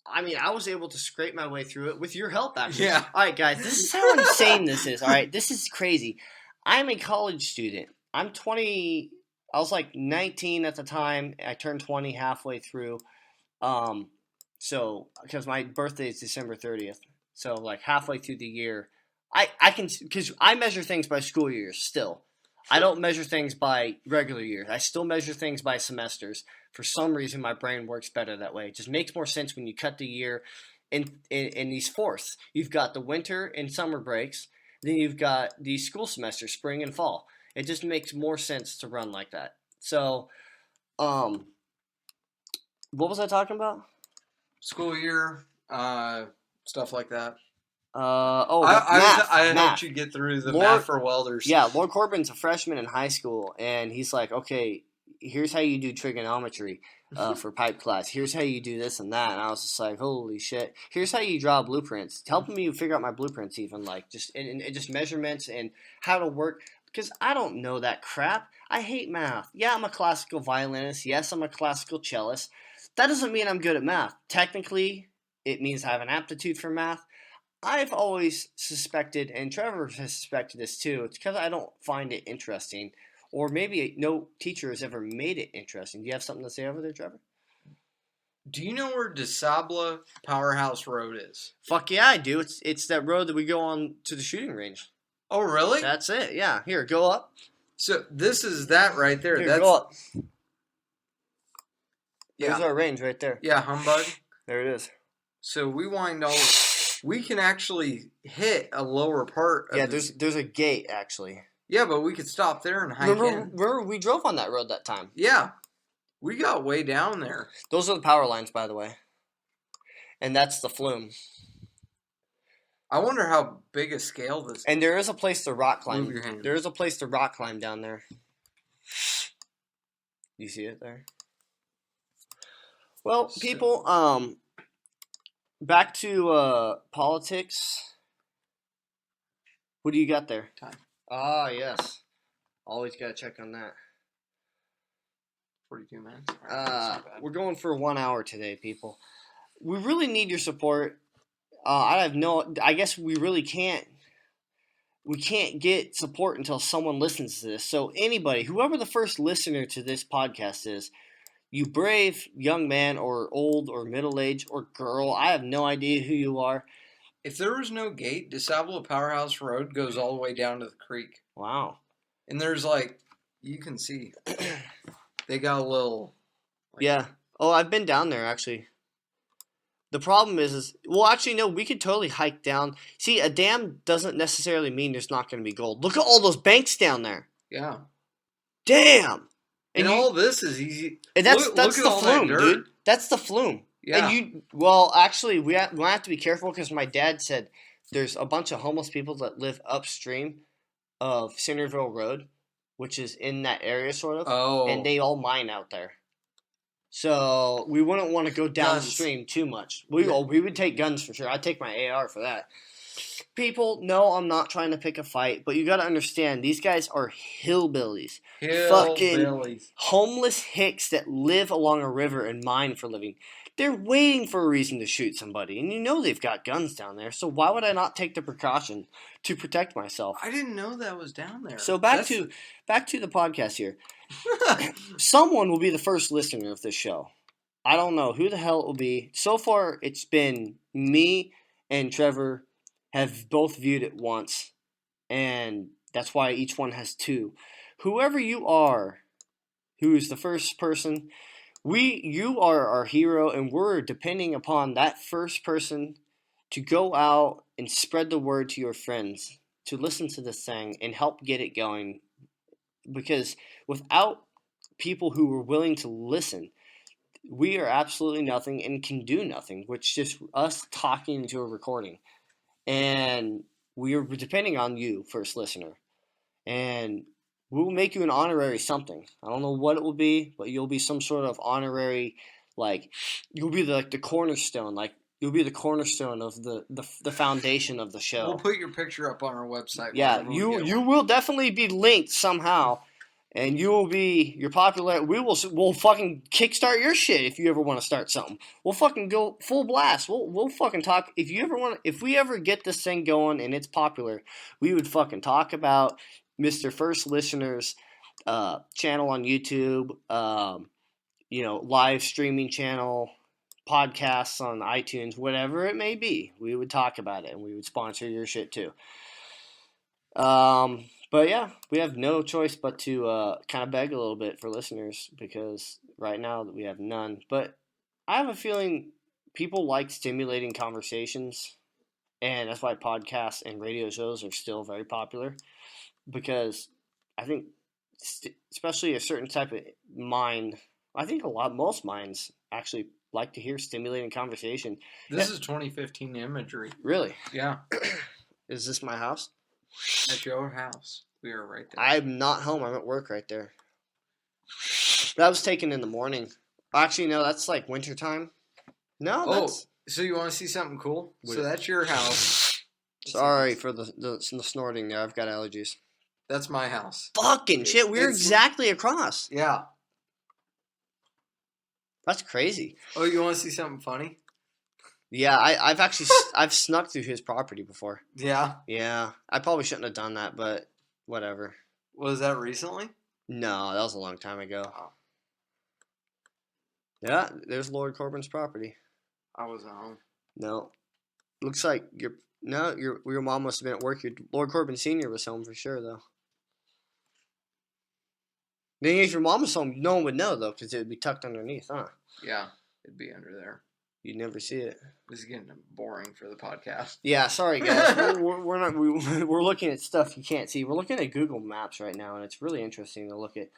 I mean, I was able to scrape my way through it with your help, actually. Yeah. All right, guys, this is how insane this is. All right, this is crazy. I'm a college student. I'm 20. I was like 19 at the time. I turned 20 halfway through. So, because my birthday is December 30th. So, like, halfway through the year, I can, because I measure things by school years still. I don't measure things by regular years. I still measure things by semesters. For some reason, my brain works better that way. It just makes more sense when you cut the year in these fourths. You've got the winter and summer breaks. Then you've got the school semester, spring and fall. It just makes more sense to run like that. So, what was I talking about? School year, stuff like that. I helped you get through the math for welders. Yeah, Lord Corbin's a freshman in high school, and he's like, okay, here's how you do trigonometry for pipe class. Here's how you do this and that. And I was just like, holy shit. Here's how you draw blueprints. Helping me figure out my blueprints even, like, just and just measurements and how to work. Because I don't know that crap. I hate math. Yeah, I'm a classical violinist. Yes, I'm a classical cellist. That doesn't mean I'm good at math. Technically, it means I have an aptitude for math. I've always suspected, and Trevor has suspected this too, it's because I don't find it interesting. Or maybe no teacher has ever made it interesting. Do you have something to say over there, Trevor? Do you know where DeSabla Powerhouse Road is? Fuck yeah, I do. It's that road that we go on to the shooting range. Oh, really? That's it, yeah. Here, go up. So this is that right there. Here, go up. Yeah. There's our range right there. Yeah, humbug. There it is. So we wind all... We can actually hit a lower part of there's a gate, actually. Yeah, but we could stop there and hike in. Remember we drove on that road that time. Yeah. We got way down there. Those are the power lines, by the way. And that's the flume. I wonder how big a scale this is. And there is a place to rock climb. Move your hand. There is a place to rock climb down there. You see it there? Well, people, back to politics. What do you got there? Time. Ah, yes. Always got to check on that. 42 minutes. Right, we're going for 1 hour today, people. We really need your support. I guess we really can't. We can't get support until someone listens to this. So anybody, whoever the first listener to this podcast is, you brave young man or old or middle-aged or girl, I have no idea who you are. If there was no gate, DeSabla Powerhouse Road goes all the way down to the creek. Wow. And there's you can see, they got a little... yeah. Oh, I've been down there, actually. The problem is, well, actually, no, we could totally hike down. See, a dam doesn't necessarily mean there's not going to be gold. Look at all those banks down there. Yeah. Damn. And all this is easy. And that's the flume, dude. That's the flume. Yeah. And well, actually, we have to be careful because my dad said there's a bunch of homeless people that live upstream of Centerville Road, which is in that area, sort of. Oh. And they all mine out there. So we wouldn't want to go downstream too much. We would take guns for sure. I'd take my AR for that. People, no, I'm not trying to pick a fight, but you got to understand, these guys are hillbillies. Fucking homeless hicks that live along a river and mine for a living. They're waiting for a reason to shoot somebody, and you know they've got guns down there, so why would I not take the precaution to protect myself? I didn't know that was down there. So back to the podcast here. Someone will be the first listener of this show. I don't know who the hell it will be. So far, it's been me and Trevor have both viewed it once. And that's why each one has two. Whoever you are, who is the first person, you are our hero, and we're depending upon that first person to go out and spread the word to your friends, to listen to this thing and help get it going. Because without people who are willing to listen, we are absolutely nothing and can do nothing, which just us talking into a recording. And we are depending on you, first listener. And we'll make you an honorary something. I don't know what it will be, but you'll be some sort of honorary, like, you'll be the cornerstone, like, you'll be the cornerstone of the foundation of the show. We'll put your picture up on our website. Yeah, you will definitely be linked somehow, and you will be your popular. We'll fucking kickstart your shit if you ever want to start something. We'll fucking go full blast. We'll fucking talk if we ever get this thing going and it's popular, we would fucking talk about Mr. First Listener's channel on YouTube, live streaming channel, podcasts on iTunes, whatever it may be. We would talk about it and we would sponsor your shit too. But yeah, we have no choice but to kind of beg a little bit for listeners because right now we have none. But I have a feeling people like stimulating conversations, and that's why podcasts and radio shows are still very popular. Because I think, especially a certain type of mind, I think most minds actually like to hear stimulating conversation. This is 2015 imagery. Really? Yeah. Is this my house? At your house. We are right there. I'm not home. I'm at work right there. That was taken in the morning. Actually, no, that's like wintertime. No, so you want to see something cool? So that's your house. Sorry for the snorting there. I've got allergies. That's my house. Fucking shit. We're exactly across. Yeah. That's crazy. Oh, you want to see something funny? Yeah, I've actually I've snuck through his property before. Yeah? Yeah. I probably shouldn't have done that, but whatever. Was that recently? No, that was a long time ago. Oh. Yeah, there's Lord Corbin's property. I wasn't home. No. Looks like your mom must have been at work. Lord Corbin Sr. was home for sure, though. Then if your mom was home, no one would know, though, because it would be tucked underneath, huh? Yeah, it'd be under there. You'd never see it. This is getting boring for the podcast. Yeah, sorry, guys. we're looking at stuff you can't see. We're looking at Google Maps right now, and it's really interesting to look at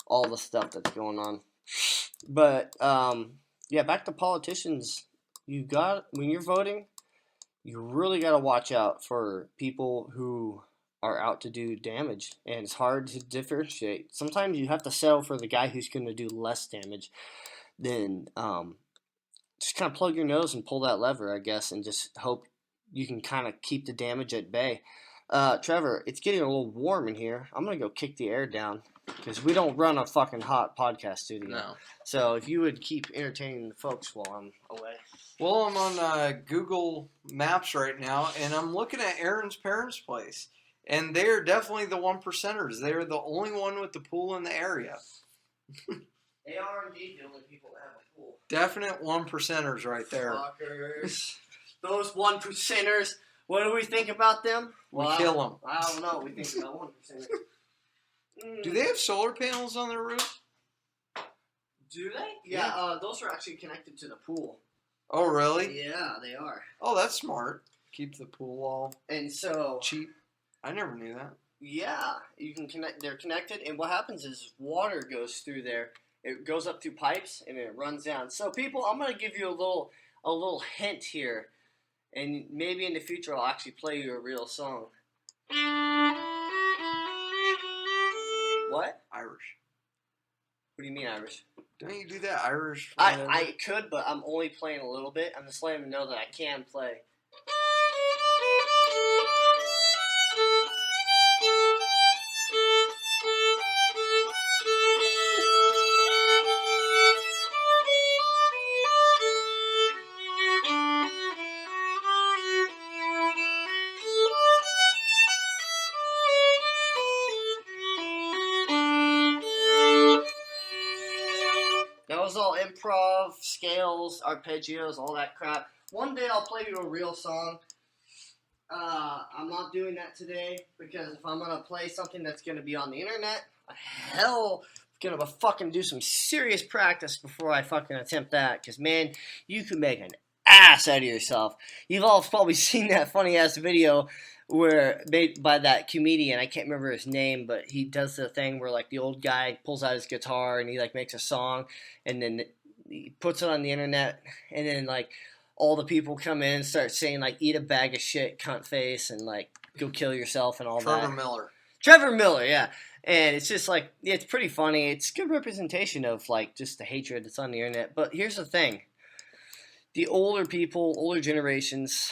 all the stuff that's going on. But, yeah, back to politicians. When you're voting, you really got to watch out for people who are out to do damage, and it's hard to differentiate. Sometimes you have to settle for the guy who's going to do less damage than just kind of plug your nose and pull that lever, I guess, and just hope you can kind of keep the damage at bay. Trevor, it's getting a little warm in here. I'm going to go kick the air down because we don't run a fucking hot podcast studio. No. So if you would keep entertaining the folks while I'm away. Well, I'm on Google Maps right now, and I'm looking at Aaron's parents' place. And they're definitely the 1%ers. They're the only one with the pool in the area. They are indeed the only people that have a pool. Definite 1%ers right there. Fuckers. Those 1%ers. What do we think about them? We kill them. I don't know. We think about 1%ers. Do they have solar panels on their roof? Do they? Yeah. Those are actually connected to the pool. Oh, really? Yeah, they are. Oh, that's smart. Keep the pool all cheap. I never knew that. Yeah, you can connect. They're connected, and what happens is water goes through there. It goes up through pipes and it runs down. So, people, I'm gonna give you a little hint here, and maybe in the future I'll actually play you a real song. What? Irish. What do you mean Irish? Don't you do that Irish? I could, but I'm only playing a little bit. I'm just letting them know that I can play. That was all improv, scales, arpeggios, all that crap. One day I'll play you a real song. I'm not doing that today because if I'm gonna play something that's gonna be on the internet, hell, gonna fucking do some serious practice before I fucking attempt that. Because man, you can make an ass out of yourself. You've all probably seen that funny ass video where made by that comedian. I can't remember his name, but he does the thing where like the old guy pulls out his guitar and he like makes a song, and then he puts it on the internet, and then like all the people come in and start saying like "eat a bag of shit, cunt face," and like "go kill yourself" and all Trevor that. Miller. Trevor Miller, yeah. And it's just like, yeah, it's pretty funny. It's good representation of like just the hatred that's on the internet. But here's the thing: the older people, older generations,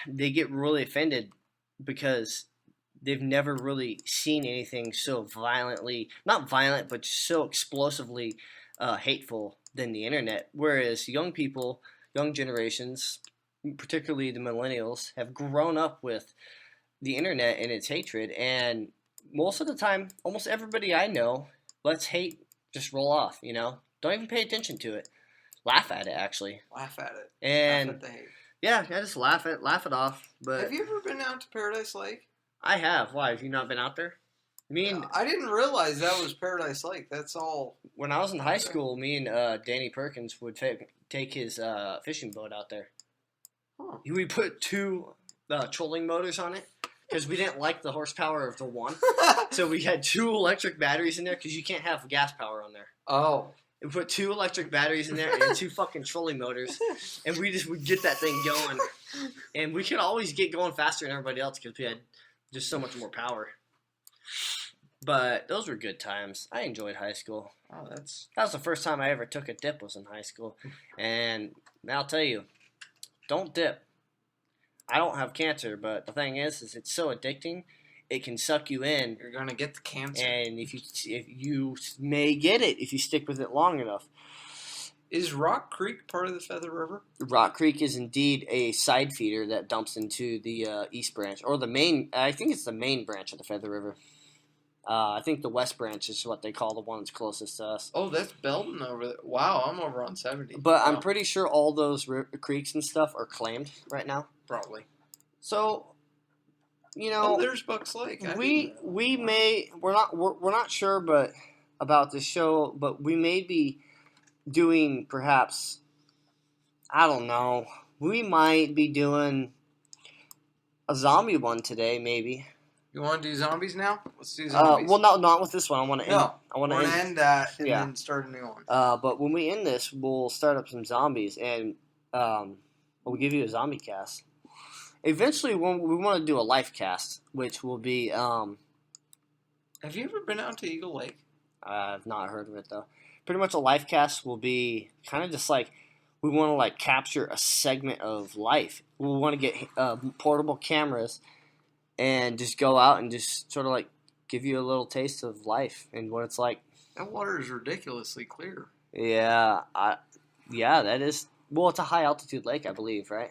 they get really offended because they've never really seen anything so violently, not violent, but so explosively hateful than the internet. Whereas young people, young generations, particularly the millennials, have grown up with the internet and its hatred. And most of the time, almost everybody I know lets hate just roll off, you know? Don't even pay attention to it. Laugh at it, actually. Laugh at it. And laugh at the hate. Yeah, just laugh it off. But have you ever been out to Paradise Lake? I have. Why? Have you not been out there? I didn't realize that was Paradise Lake. That's all. When I was in high school, me and Danny Perkins would take his fishing boat out there. Huh. We put 2 trolling motors on it because we didn't like the horsepower of the one. So we had 2 electric batteries in there because you can't have gas power on there. Oh. We put 2 electric batteries in there and 2 fucking trolling motors, and we just would get that thing going. And we could always get going faster than everybody else because we had just so much more power. But those were good times. I enjoyed high school. Oh, that was the first time I ever took a dip was in high school. And I'll tell you, don't dip. I don't have cancer, but the thing is it's so addicting. It can suck you in. You're gonna get the cancer, and if you may get it if you stick with it long enough. Is Rock Creek part of the Feather River? Rock Creek is indeed a side feeder that dumps into the East Branch, or the main. I think it's the main branch of the Feather River. I think the West Branch is what they call the one that's closest to us. Oh, that's Belton over there. Wow, I'm over on 70. But wow. I'm pretty sure all those creeks and stuff are claimed right now. Probably. So, you know, there's Bucks Lake. We're not sure, but about the show, but we may be doing perhaps, I don't know. We might be doing a zombie one today, maybe. You want to do zombies now? Let's do zombies. Well, no, not with this one. I want to end that and then start a new one. But when we end this, we'll start up some zombies, and we'll give you a zombie cast. Eventually, we want to do a life cast, which will be. Have you ever been out to Eagle Lake? I've not heard of it though. Pretty much, a life cast will be kind of just like we want to like capture a segment of life. We want to get portable cameras and just go out and just sort of like give you a little taste of life and what it's like. That water is ridiculously clear. Yeah, that is. Well, it's a high altitude lake, I believe, right?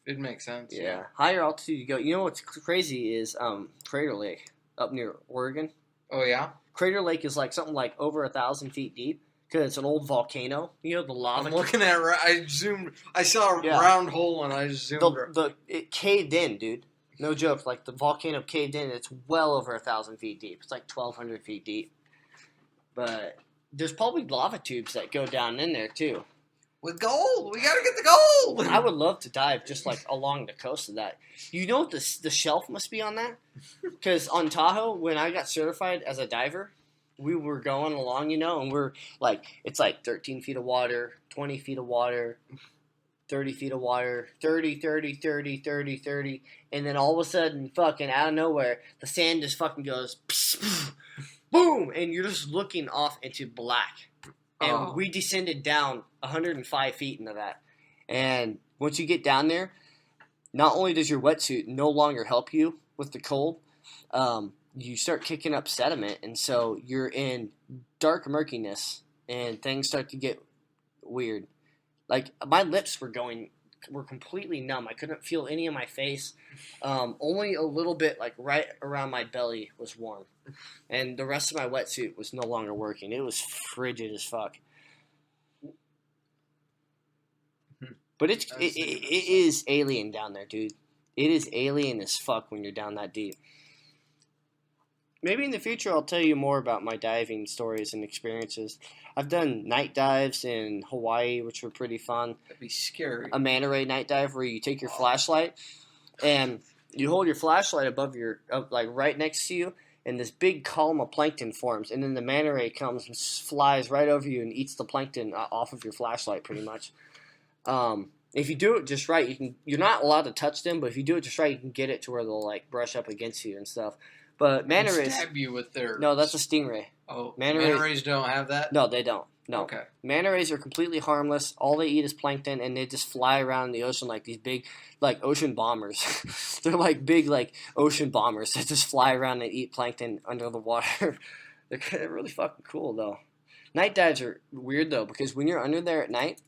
It makes sense. Yeah. Higher altitude you go. You know what's crazy is Crater Lake up near Oregon. Oh, yeah? Crater Lake is like something like over 1,000 feet deep because it's an old volcano. You know, the lava. I'm looking at it. I saw a round hole and I zoomed. It caved in, dude. No joke. Like the volcano caved in. It's well over 1,000 feet deep. It's like 1,200 feet deep. But there's probably lava tubes that go down in there too. With gold, we gotta get the gold. I would love to dive just like along the coast of that. You know what the shelf must be on that? Because on Tahoe, when I got certified as a diver, we were going along, you know, and we're like, it's like 13 feet of water, 20 feet of water, 30 feet of water, 30, 30, 30, 30, 30, and then all of a sudden, fucking out of nowhere, the sand just fucking goes, boom, and you're just looking off into black. And we descended down 105 feet into that. And once you get down there, not only does your wetsuit no longer help you with the cold, you start kicking up sediment. And so you're in dark murkiness and things start to get weird. Like my lips were completely numb. I couldn't feel any of my face. Only a little bit, like right around my belly was warm. And the rest of my wetsuit was no longer working. It was frigid as fuck. But it is alien down there, dude. It is alien as fuck when you're down that deep. Maybe in the future I'll tell you more about my diving stories and experiences. I've done night dives in Hawaii, which were pretty fun. That'd be scary. A manta ray night dive where you take your flashlight and you hold your flashlight above like right next to you, and this big column of plankton forms, and then the manta ray comes and flies right over you and eats the plankton off of your flashlight, pretty much. If you do it just right, you're not allowed to touch them, but if you do it just right, you can get it to where they'll like brush up against you and stuff. But manta rays stab you with their... No, that's a stingray. Oh, manta rays don't have that? No, they don't. No. Okay. Manta rays are completely harmless. All they eat is plankton, and they just fly around the ocean like these big, like, ocean bombers. They're like big, like, ocean bombers that just fly around and eat plankton under the water. They're really fucking cool, though. Night dives are weird, though, because when you're under there at night,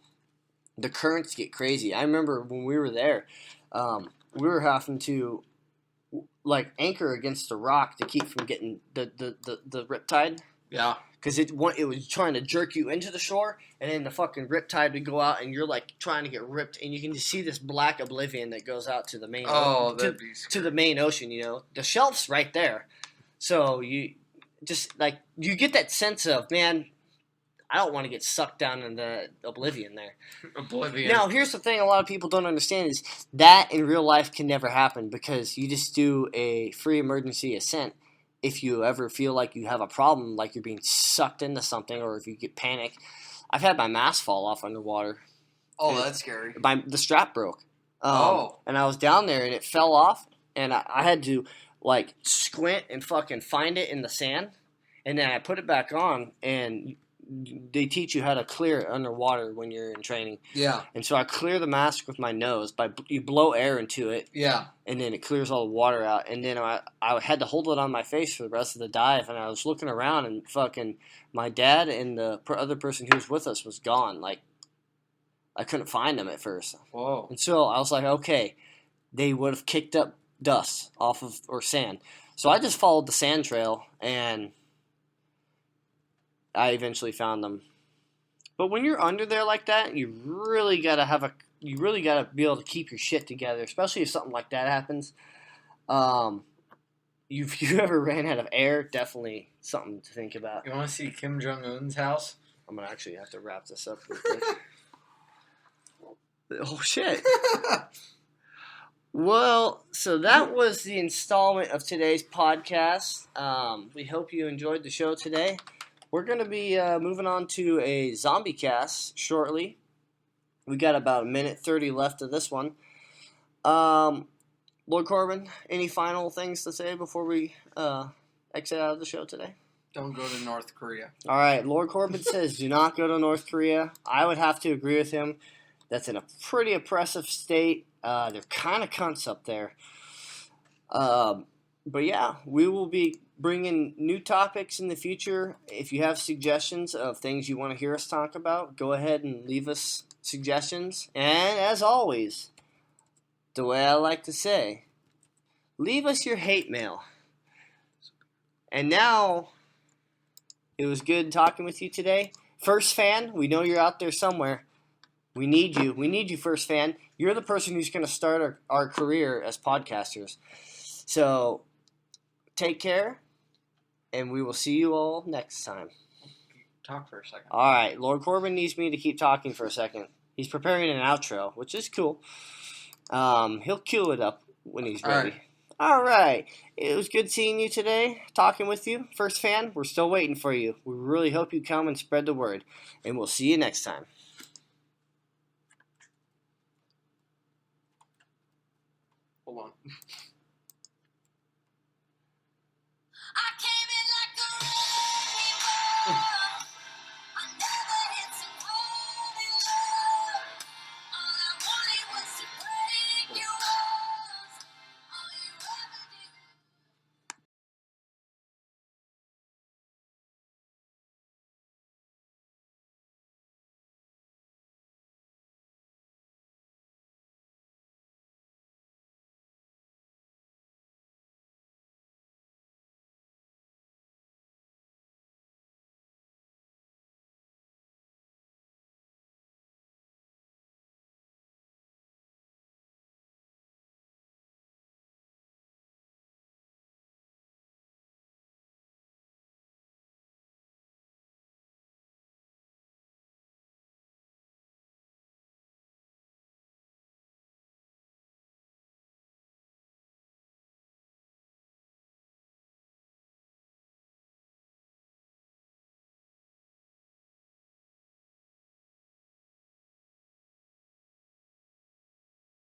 the currents get crazy. I remember when we were there, we were having to, like, anchor against a rock to keep from getting the riptide. Yeah. Because it was trying to jerk you into the shore, and then the fucking riptide would go out, and you're like trying to get ripped, and you can just see this black oblivion that goes out to the main to the main ocean. You know, the shelf's right there, so you just like you get that sense of, man, I don't want to get sucked down in the oblivion there. Oblivion. Now, here's the thing: a lot of people don't understand is that in real life can never happen because you just do a free emergency ascent. If you ever feel like you have a problem, like you're being sucked into something, or if you get panic. I've had my mask fall off underwater. Oh, that's scary. The strap broke. And I was down there, and it fell off, and I had to, like, squint and fucking find it in the sand, and then I put it back on, and they teach you how to clear it underwater when you're in training. Yeah. And so I clear the mask with my nose. You blow air into it. Yeah. And then it clears all the water out. And then I had to hold it on my face for the rest of the dive. And I was looking around, and fucking my dad and the other person who was with us was gone. Like, I couldn't find them at first. Whoa. And so I was like, okay, they would have kicked up dust off of, or sand. So I just followed the sand trail, and I eventually found them. But when you're under there like that, you really gotta be able to keep your shit together, especially if something like that happens. If you ever ran out of air, definitely something to think about. You want to see Kim Jong-un's house? I'm gonna actually have to wrap this up real quick. Oh shit. Well, so that was the installment of today's podcast. We hope you enjoyed the show today. We're going to be moving on to a zombie cast shortly. We got about 1:30 left of this one. Lord Corbin, any final things to say before we exit out of the show today? Don't go to North Korea. All right, Lord Corbin says do not go to North Korea. I would have to agree with him. That's in a pretty oppressive state. They're kind of cunts up there. But yeah, we will be bringing new topics in the future. If you have suggestions of things you want to hear us talk about, go ahead and leave us suggestions. And as always, the way I like to say, leave us your hate mail. And now, it was good talking with you today. First fan, we know you're out there somewhere. We need you. We need you, First fan. You're the person who's going to start our career as podcasters. So, take care, and we will see you all next time. Talk for a second. All right. Lord Corbin needs me to keep talking for a second. He's preparing an outro, which is cool. He'll cue it up when he's ready. All right. It was good seeing you today, talking with you. First fan, we're still waiting for you. We really hope you come and spread the word, and we'll see you next time. Hold on.